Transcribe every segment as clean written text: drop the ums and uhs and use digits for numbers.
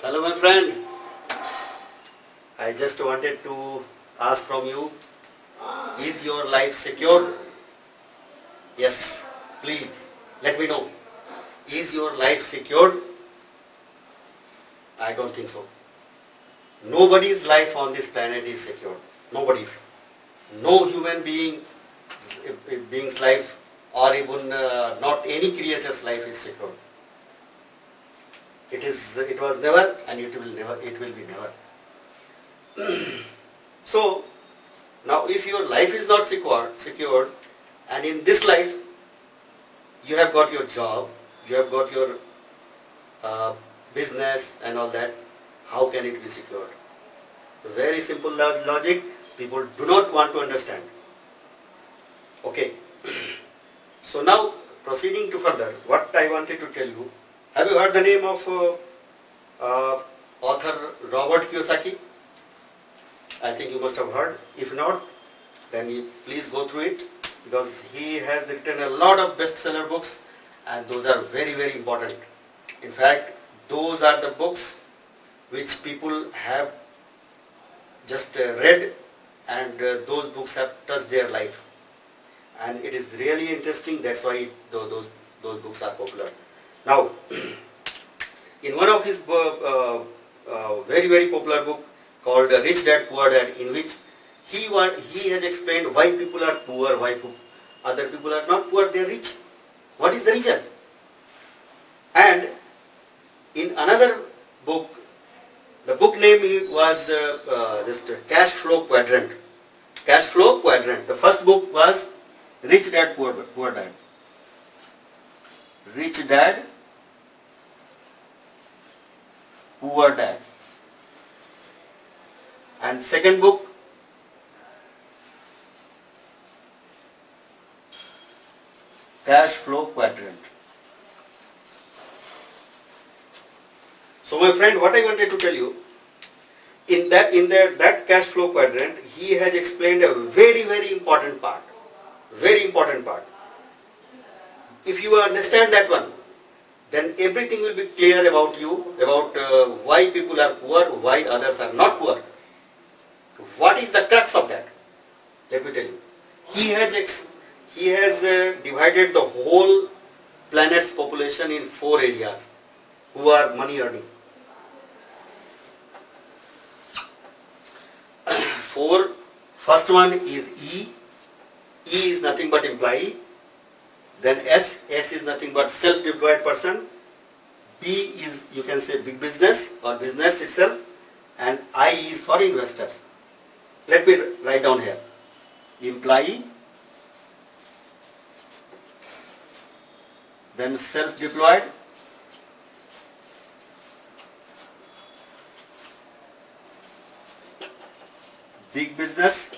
Hello my friend, I just wanted to ask from you, is your life secured? Yes, please let me know. Is your life secured? I don't think so. Nobody's life on this planet is secured. Nobody's. No human being's life or even not any creature's life is secured. It was never and it will be never. So now if your life is not secured and in this life you have got your job, you have got your business and all that, how can it be secured? Very simple logic, people do not want to understand. Okay, so now proceeding to further, what I wanted to tell you, have you heard the name of author Robert Kiyosaki? I think you must have heard. If not, then you please go through it, because he has written a lot of bestseller books and those are very, very important. In fact, those are the books which people have just read, and those books have touched their life, and it is really interesting. That's why those books are popular. Now, in one of his very, very popular book called Rich Dad Poor Dad, in which he has explained why people are poor, why other people are not poor, they are rich. What is the reason? And in another book, the book name was just Cash Flow Quadrant. Cash Flow Quadrant. The first book was Rich Dad Poor Dad. Rich Dad Poor Dad. And second book, Cash Flow Quadrant. So my friend, what I wanted to tell you, in that cash flow quadrant, he has explained a very, very important part. Very important part. If you understand that one, then everything will be clear about you, about why people are poor, why others are not poor. What is the crux of that? Let me tell you. He has divided the whole planet's population in 4 areas who are money earning. 4. First one is E. E is nothing but employee. Then S is nothing but self-employed person. B is, you can say, big business or business itself. And I is for investors. Let me write down here. Employee, then self-employed, big business,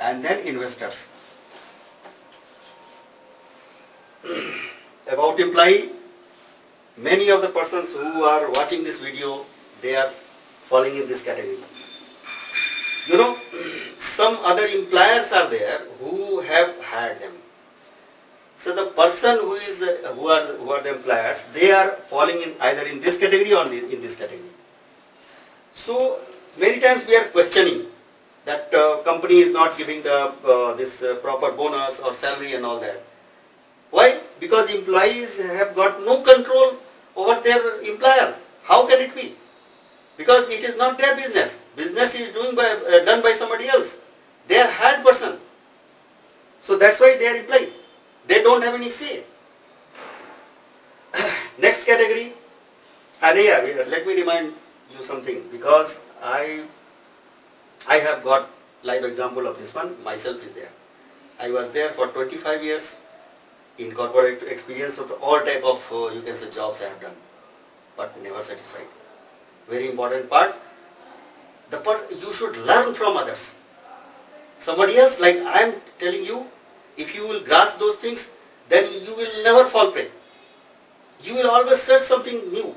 and then investors. About employee, many of the persons who are watching this video, they are falling in this category. You know, some other employers are there who have hired them. So the person who are the employers, they are falling in either in this category or in this category. So many times we are questioning that company is not giving the this proper bonus or salary and all that. Why? Because employees have got no control over their employer. How can it be? Because it is not their business. Business is done by somebody else. They are hired person. So that's why they are employee. They don't have any say. Next category. And yeah, let me remind you something, because I have got live example of this one. Myself is there. I was there for 25 years in corporate experience of all type of you can say jobs I have done, but never satisfied. Very important part. You should learn from others. Somebody else, like I am telling you, if you will grasp those things, then you will never fall prey. You will always search something new.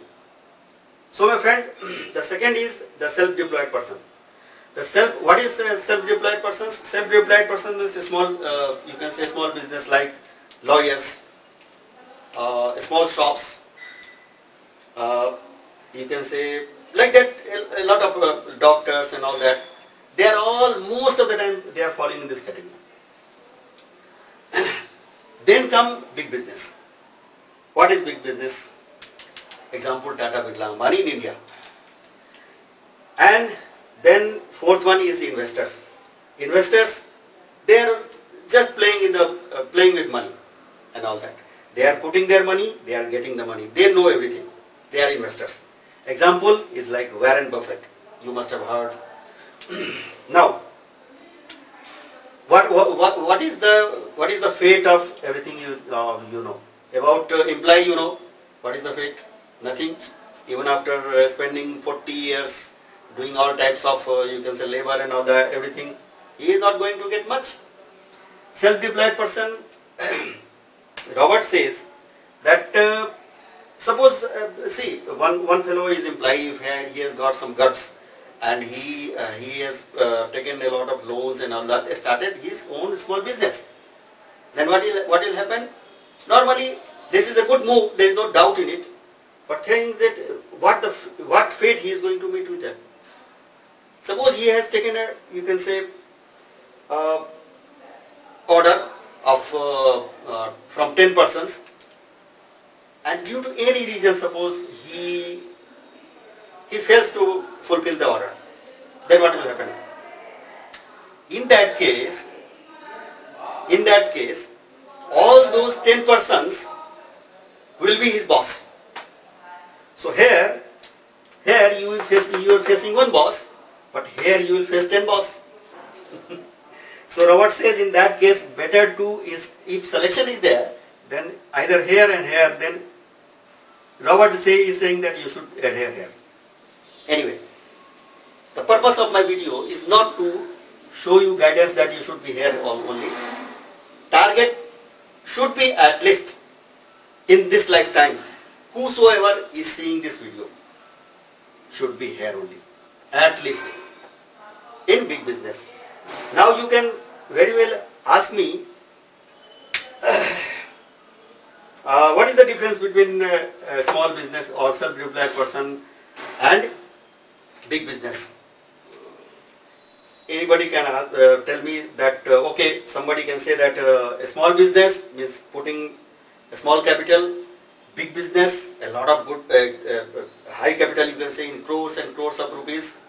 So my friend, the second is the self-employed person. What is self-employed person? Self-employed person is a small, you can say small business like lawyers, small shops, you can say like that, a lot of doctors and all that, they are all, most of the time they are falling in this category. Then come big business. What is big business? Example, Tata, Birla, Ambani in India. And then fourth one is investors. Investors, they are just playing playing with money and all that. They are putting their money, they are getting the money. They know everything. They are investors. Example is like Warren Buffett. You must have heard. Now, what is the fate of everything you know about employee? You know what is the fate? Nothing. Even after spending 40 years doing all types of you can say labor and all that, everything, he is not going to get much. Self-employed person, Robert says that suppose see one fellow is employee, if he has got some guts and he has taken a lot of loans and all that, started his own small business. Then what will happen? Normally this is a good move, there is no doubt in it. But think that what fate he is going to meet with them. Suppose he has taken a, you can say, order of from 10 persons, and due to any reason, suppose he fails to fulfill the order, then what will happen? In that case, all those 10 persons will be his boss. So here you are facing one boss, but here you will face 10 boss. So Robert says in that case, better to is, if selection is there, then either here and here, then Robert is saying that you should adhere here. Anyway, the purpose of my video is not to show you guidance that you should be here only. Target should be at least in this lifetime. Whosoever is seeing this video should be here only, at least in big business. Now you can very well ask me, what is the difference between a small business or self-employed person and big business? Anybody can tell me that, okay, somebody can say that a small business means putting a small capital, big business, a lot of good, high capital, you can say in crores and crores of rupees,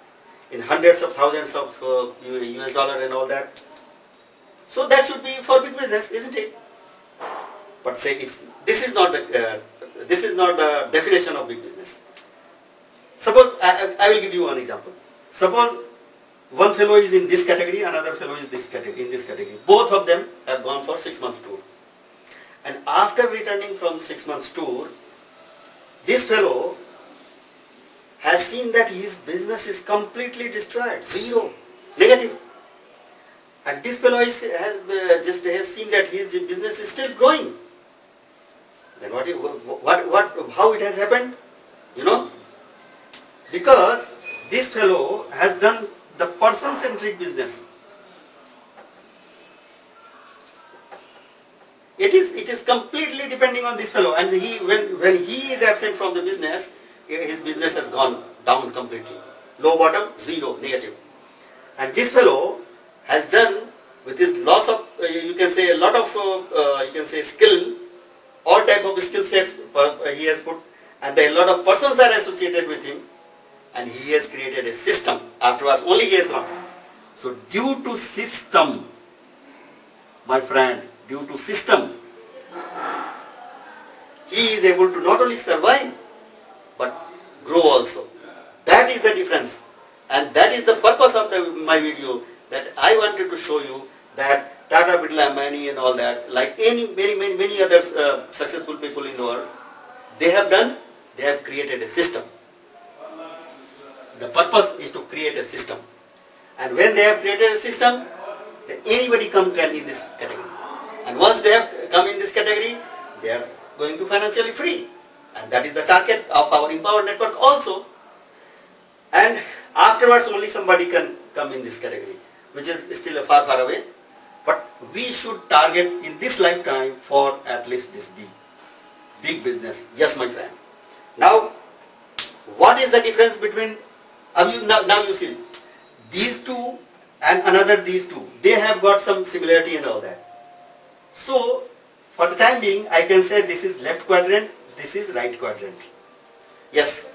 in hundreds of thousands of US dollar and all that. So that should be for big business, isn't it? But say this is not the definition of big business. Suppose I will give you one example. Suppose one fellow is in this category, another fellow is in this category. Both of them have gone for 6 months tour. And after returning from 6 months tour, this fellow has seen that his business is completely destroyed, zero, negative. And this fellow has seen that his business is still growing. Then how it has happened? You know, because this fellow has done the person-centric business. It is completely depending on this fellow, and when he is absent from the business, his business has gone down completely. Low bottom, zero, negative. And this fellow has done with his loss of, you can say a lot of, you can say skill, all type of skill sets he has put, and a lot of persons are associated with him, and he has created a system. Afterwards, only he has gone. So due to system, my friend, due to system, he is able to not only survive, but grow also. That is the difference. And that is the purpose of my video, that I wanted to show you that Tata, Birla, Ambani and all that, like many other successful people in the world, they have created a system. The purpose is to create a system. And when they have created a system, then anybody can in this category. And once they have come in this category, they are going to financially free. And that is the target of our Empowered Network also. And afterwards only somebody can come in this category, which is still far away. But we should target in this lifetime for at least this big business. Yes, my friend. Now, what What is the difference between, now you see, these two and another these two, they have got some similarity and all that. So, for the time being, I can say this is left quadrant, this is right quadrant. Yes,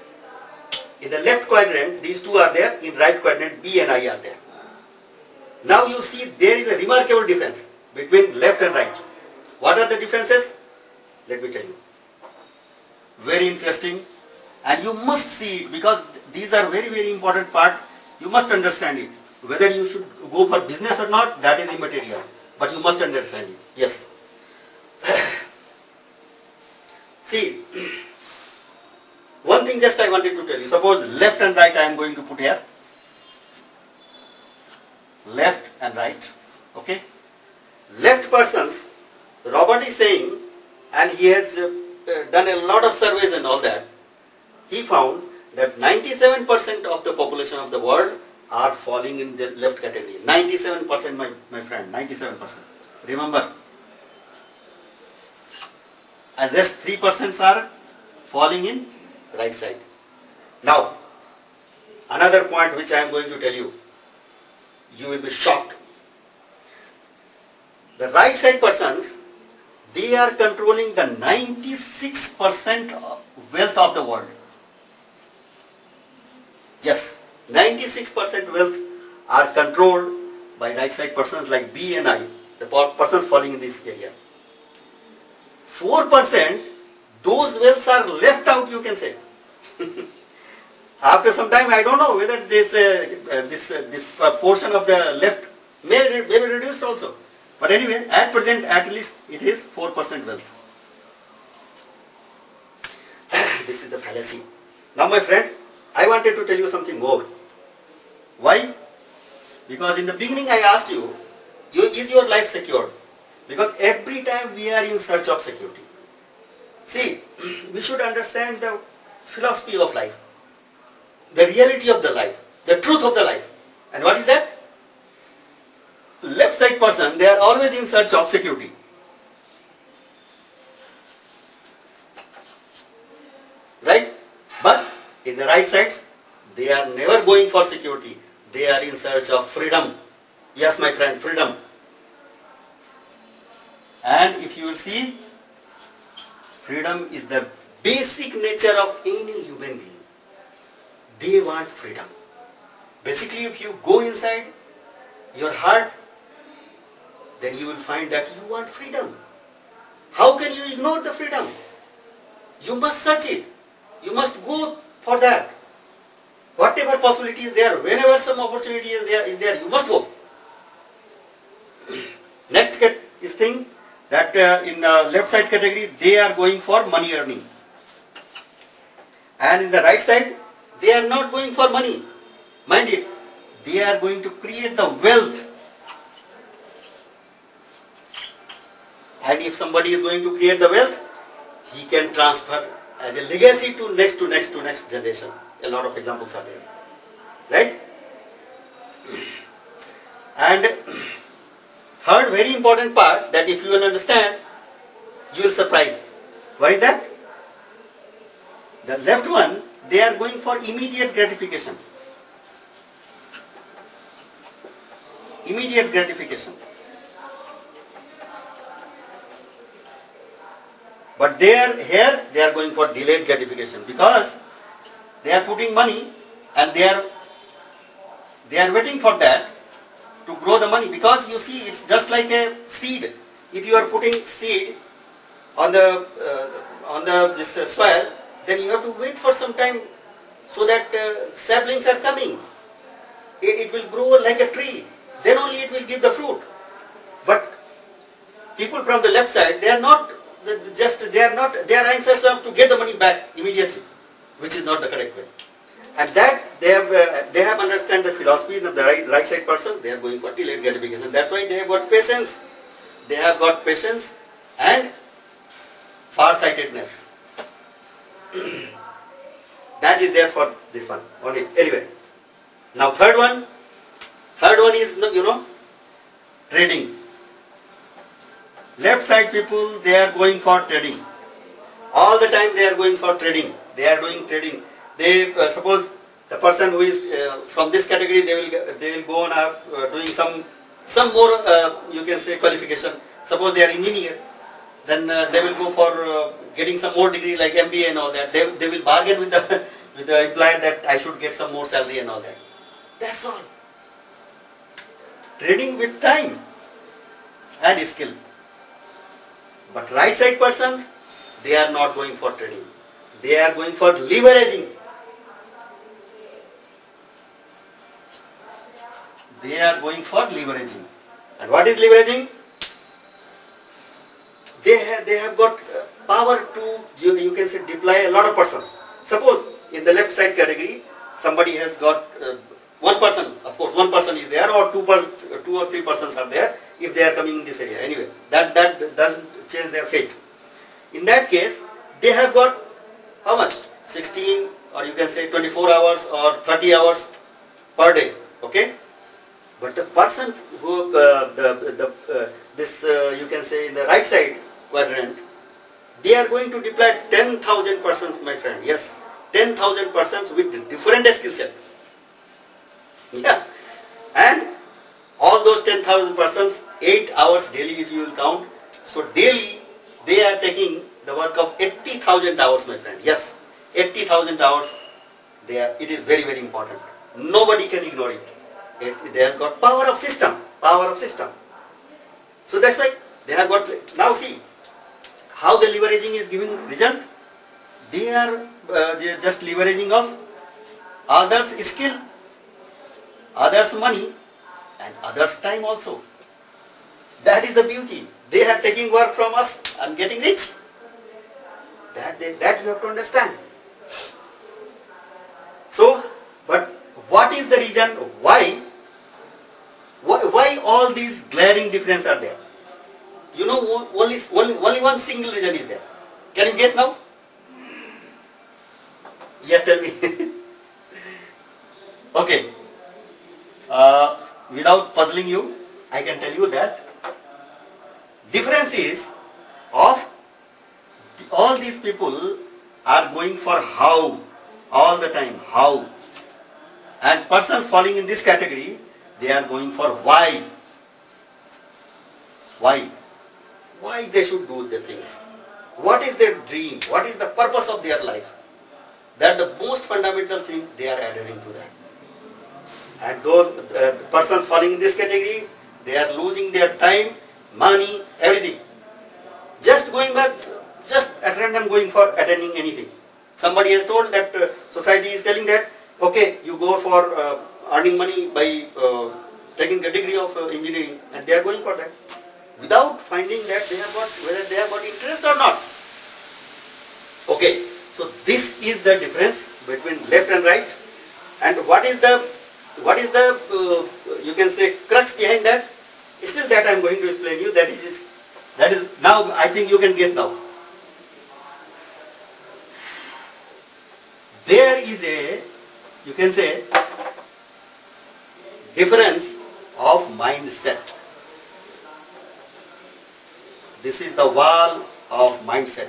in the left quadrant, these two are there, in right quadrant, B and I are there. Now you see there is a remarkable difference between left and right. What are the differences? Let me tell you. Very interesting, and you must see it because these are very, very important part. You must understand it. Whether you should go for business or not, that is immaterial. But you must understand it. Yes. See, one thing just I wanted to tell you. Suppose left and right I am going to put here. Left and right. Okay. Left persons, Robert is saying, and he has done a lot of surveys and all that. He found that 97% of the population of the world are falling in the left category. 97%, my friend, 97%. Remember. And rest 3% are falling in right side. Now, another point which I am going to tell you, you will be shocked. The right side persons, they are controlling the 96% wealth of the world. Yes, 96% wealth are controlled by right side persons like B and I, the persons falling in this area. 4%, those wealths are left out, you can say. After some time, I don't know whether this portion of the left may be reduced also. But anyway, at present, at least it is 4% wealth. This is the fallacy. Now my friend, I wanted to tell you something more. Why? Because in the beginning I asked you, is your life secured? Because every time we are in search of security. See, we should understand the philosophy of life, the reality of the life, the truth of the life. And what is that? Left side person, they are always in search of security. Right? But in the right sides, they are never going for security. They are in search of freedom. Yes, my friend, freedom. And if you will see, freedom is the basic nature of any human being. They want freedom. Basically, if you go inside your heart, then you will find that you want freedom. How can you ignore the freedom? You must search it. You must go for that. Whatever possibility is there, whenever some opportunity is there, you must go. Next is thing that in left side category, they are going for money earning. And in the right side, they are not going for money. Mind it, they are going to create the wealth. And if somebody is going to create the wealth, he can transfer as a legacy to next generation. A lot of examples are there. Right? And third very important part that if you will understand, you will surprise. What is that? The left one, they are going for immediate gratification. Immediate gratification. But here they are going for delayed gratification because they are putting money and they are waiting for that to grow the money, because you see it's just like a seed. If you are putting seed on this soil, then you have to wait for some time so that saplings are coming. It will grow like a tree. Then only it will give the fruit. But people from the left side, they are anxious to get the money back immediately, which is not the correct way. And that they have understand the philosophy of the right side persons. They are going for delayed gratification. That's why they have got patience. They have got patience and farsightedness. That is there for this one only. Anyway, now third one is trading. Left side people, they are going for trading. All the time they are going for trading. They are doing trading. They suppose the person who is from this category, they will go on doing some more you can say qualification. Suppose they are engineer, then they will go for getting some more degree like MBA and all that. They will bargain with the with the employer that I should get some more salary and all that. That's all. Trading with time and skill. But right side persons, they are not going for trading. They are going for leveraging. They are going for leveraging. And what is leveraging? They have got power to, you can say, deploy a lot of persons. Suppose in the left side category, somebody has got one person, of course one person is there, or two or three persons are there if they are coming in this area. Anyway, that doesn't change their fate. In that case, they have got how much? 16, or you can say 24 hours or 30 hours per day. Okay? But the person who, you can say in the right side quadrant, they are going to deploy 10,000 persons, my friend. Yes, 10,000 persons with different skill set. Yeah. And all those 10,000 persons, 8 hours daily if you will count. So daily they are taking the work of 80,000 hours, my friend. Yes, 80,000 hours. It is very, very important. Nobody can ignore it. It has got power of system. Power of system. So that's why they have got. Now see how the leveraging is giving result. They are just leveraging of others' skill, others' money, and others' time also. That is the beauty. They are taking work from us and getting rich. That you have to understand. So, but what is the reason why all these glaring differences are there? You know, only one single reason is there. Can you guess now? Yeah, tell me. Okay. Without puzzling you, I can tell you that difference is of all these people are going for how all the time, how, and persons falling in this category, they are going for why. Why they should do the things. What is their dream? What is the purpose of their life? That the most fundamental thing they are adhering to that. And those persons falling in this category, they are losing their time, money, everything. Just going back, just at random going for attending anything. Somebody has told that society is telling that, okay, you go for earning money by taking the degree of engineering, and they are going for that without finding that whether they have got interest or not. Okay, so this is the difference between left and right. And what is the you can say crux behind that? Still that I am going to explain you. That is now I think you can guess now. There is a, you can say, difference of mindset. This is the wall of mindset.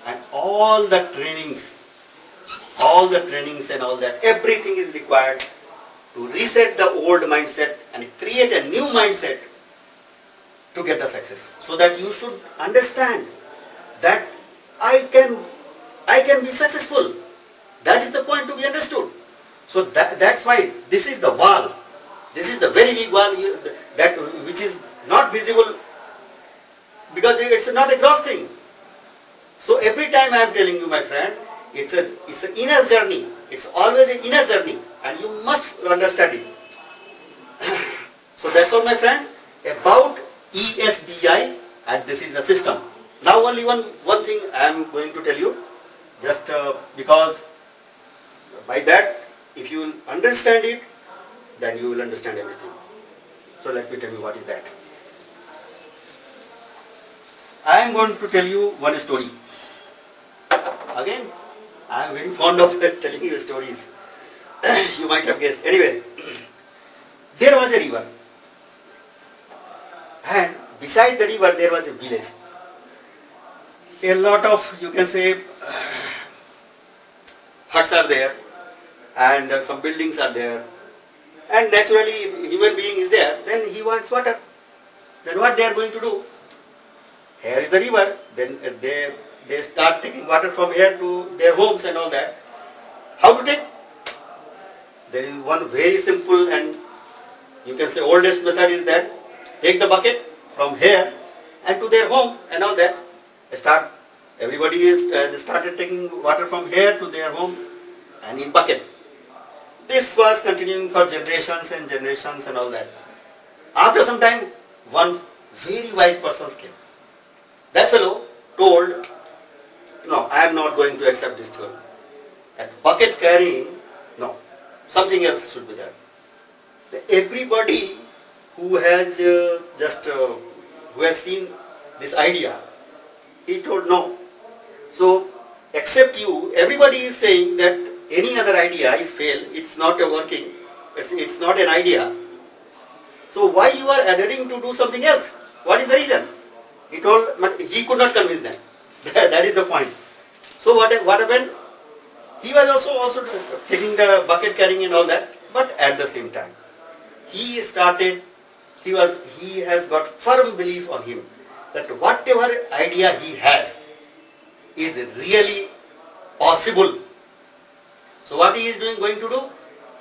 And all the trainings and all that, everything is required to reset the old mindset and create a new mindset to get the success. So that you should understand that I can be successful. That is the point to be understood. So that's why this is the wall. This is the very big wall which is not visible because it's not a gross thing. So every time I am telling you, my friend, it's an inner journey. It's always an inner journey, and you must understand it. So that's all, my friend, about ESBI, and this is the system. Now only one thing I am going to tell you, just because by that, if you will understand it, then you will understand everything. So let me tell you what is that. I am going to tell you one story. Again, I am very fond of telling you stories. You might have guessed. Anyway, there was a river, and beside the river there was a village. a lot of, you can say, huts are there, and some buildings are there, and naturally if human being is there, then he wants water. Then what they are going to do? Here is the river, then they start taking water from here to their homes and all that. How to take? There is one very simple and, you can say, oldest method is that take the bucket from here and to their home and all that. Everybody is started taking water from here to their home and in bucket. This was continuing for generations and generations and all that. After some time, one very wise person came. That fellow told, no, I am not going to accept this theory. That bucket carrying, no, something else should be there. Everybody who has who has seen this idea, he told no. So, except you, everybody is saying that any other idea is failed, it's not working, it's not an idea. So why you are adhering to do something else? What is the reason? He told, but he could not convince them. That is the point. So what happened? He was also taking the bucket carrying and all that, but at the same time, he has got firm belief on him that whatever idea he has is really possible. So what he is going to do?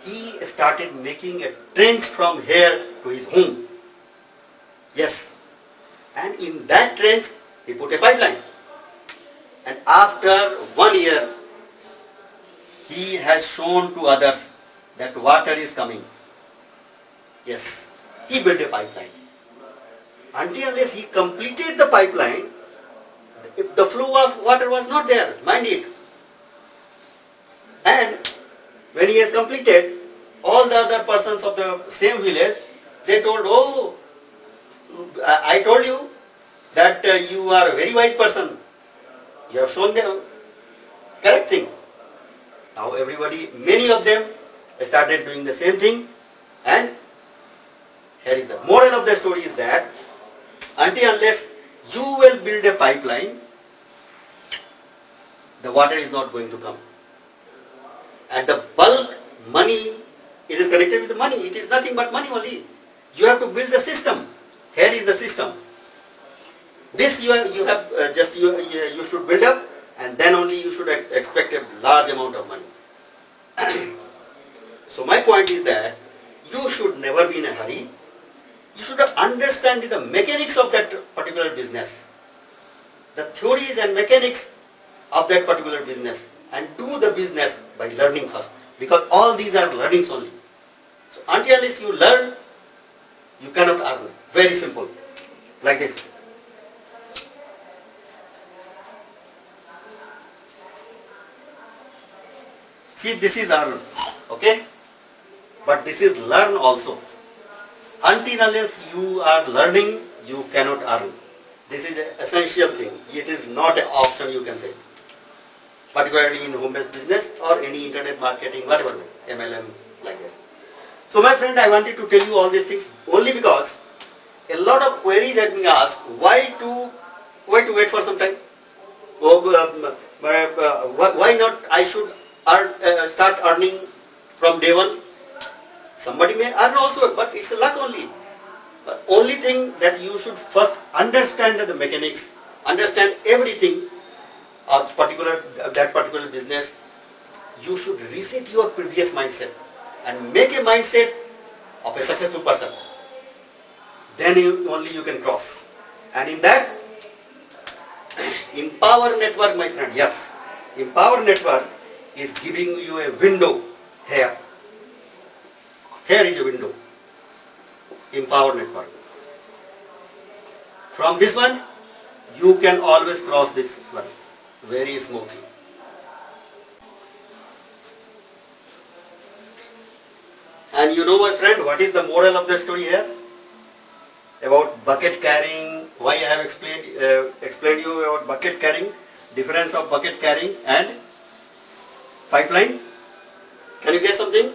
He started making a trench from here to his home. Yes. And in that trench, he put a pipeline. And after 1 year, he has shown to others that water is coming. Yes. He built a pipeline. Until unless he completed the pipeline, the flow of water was not there. Mind it. And when he has completed, all the other persons of the same village, they told, oh, I told you that you are a very wise person. You have shown the correct thing. Now everybody, many of them started doing the same thing, and here is the moral of the story is that until unless you will build a pipeline, the water is not going to come. And the bulk money, it is connected with the money. It is nothing but money only. You have to build the system. Here is the system. This you should build up, and then only you should expect a large amount of money. So my point is that you should never be in a hurry. You should understand the mechanics of that particular business, the theories and mechanics of that particular business, and do the business by learning first, because all these are learnings only. So until unless you learn, you cannot earn. Very simple, like this. See, this is earn, okay? But this is learn also. Until unless you are learning, you cannot earn. This is an essential thing. It is not an option, you can say. Particularly in home-based business or any internet marketing, whatever, MLM, like this. So my friend, I wanted to tell you all these things only because a lot of queries had been asked. Why to wait for some time? Why not I should start earning from day one? Somebody may earn also, but it's a luck only. But only thing that you should first understand the mechanics, understand everything of that particular business. You should reset your previous mindset and make a mindset of a successful person. Then only you can cross. And in that, Empower Network, my friend, yes, Empower Network is giving you a window here. Here is a window, Empower Network. From this one, you can always cross this one very smoothly. And you know, my friend, what is the moral of the story here? About bucket carrying, why I have explained you about bucket carrying, difference of bucket carrying and pipeline. Can you guess something?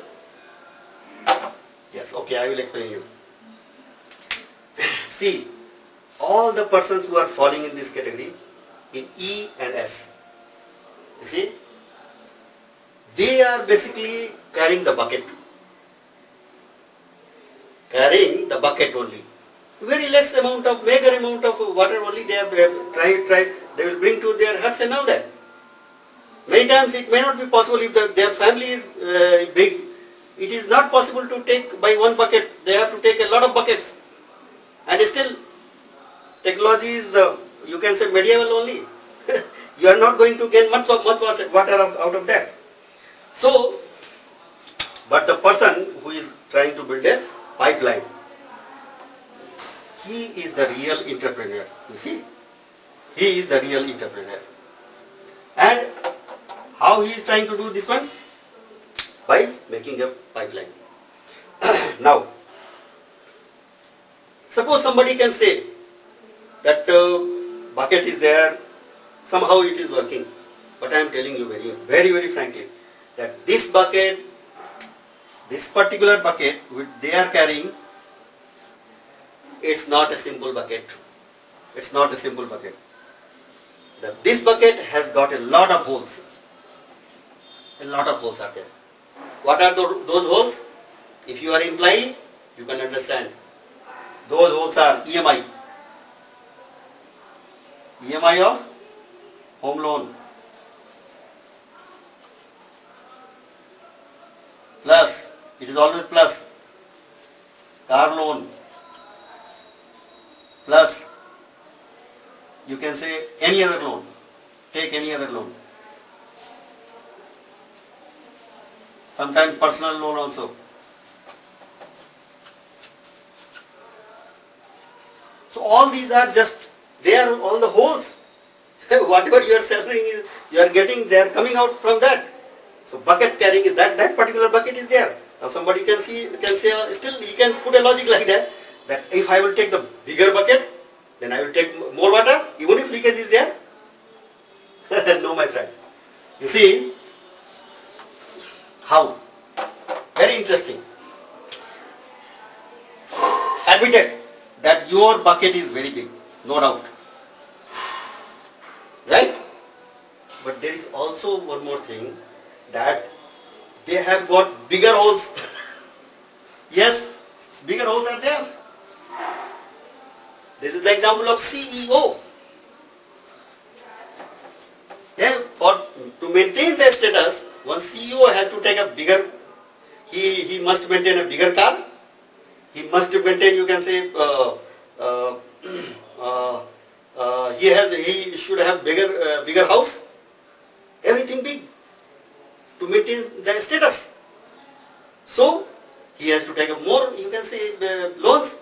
Yes, okay, I will explain you. See, all the persons who are falling in this category, in E and S. You see, they are basically carrying the bucket. Carrying the bucket only. Very less amount of, meager amount of water only they have tried, they will bring to their huts and all that. Many times it may not be possible if their family is big. It is not possible to take by one bucket. They have to take a lot of buckets. And still, technology is the, you can say, medieval only. You are not going to get much water out of that. So, but the person who is trying to build a pipeline, he is the real entrepreneur. You see, he is the real entrepreneur. And how he is trying to do this one? By making a pipeline. Now, suppose somebody can say that bucket is there, somehow it is working. But I am telling you very frankly that this bucket, this particular bucket which they are carrying, it's not a simple bucket. It's not a simple bucket. This bucket has got a lot of holes. A lot of holes are there. What are those holes? If you are employee, you can understand. Those holes are EMI. EMI of home loan. Plus, it is always plus. Car loan. Plus, you can say any other loan. Take any other loan. Sometimes personal loan also. So all these are just, they are all the holes. Whatever you are selling, you are getting, they are coming out from that. So bucket carrying is that particular bucket is there. Now somebody can say still he can put a logic like that if I will take the bigger bucket, then I will take more water even if leakage is there. No, my friend. You see how? Very interesting. Admitted that your bucket is very big, no doubt. Right? But there is also one more thing, that they have got bigger holes. Yes, bigger holes are there. This is the example of CEO. To maintain the status, one CEO has to take a bigger, he must maintain a bigger car, he must maintain, you can say, he should have bigger house, everything big to maintain the status. So he has to take a more, you can say, loans,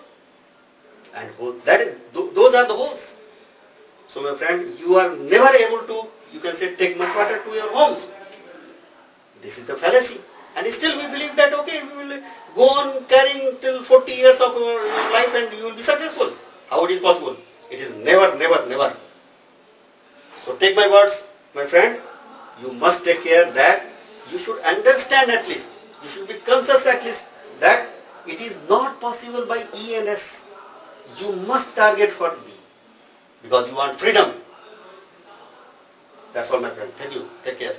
and those are the holes. So my friend, you are never able to, you can say, take much water to your homes. This is the fallacy. And still we believe that, okay, we will go on carrying till 40 years of your life and you will be successful. How it is possible? It is never. So take my words, my friend, you must take care that you should understand at least, you should be conscious at least that it is not possible by E and S. You must target for B because you want freedom. That's all, my friend. Thank you. Take care.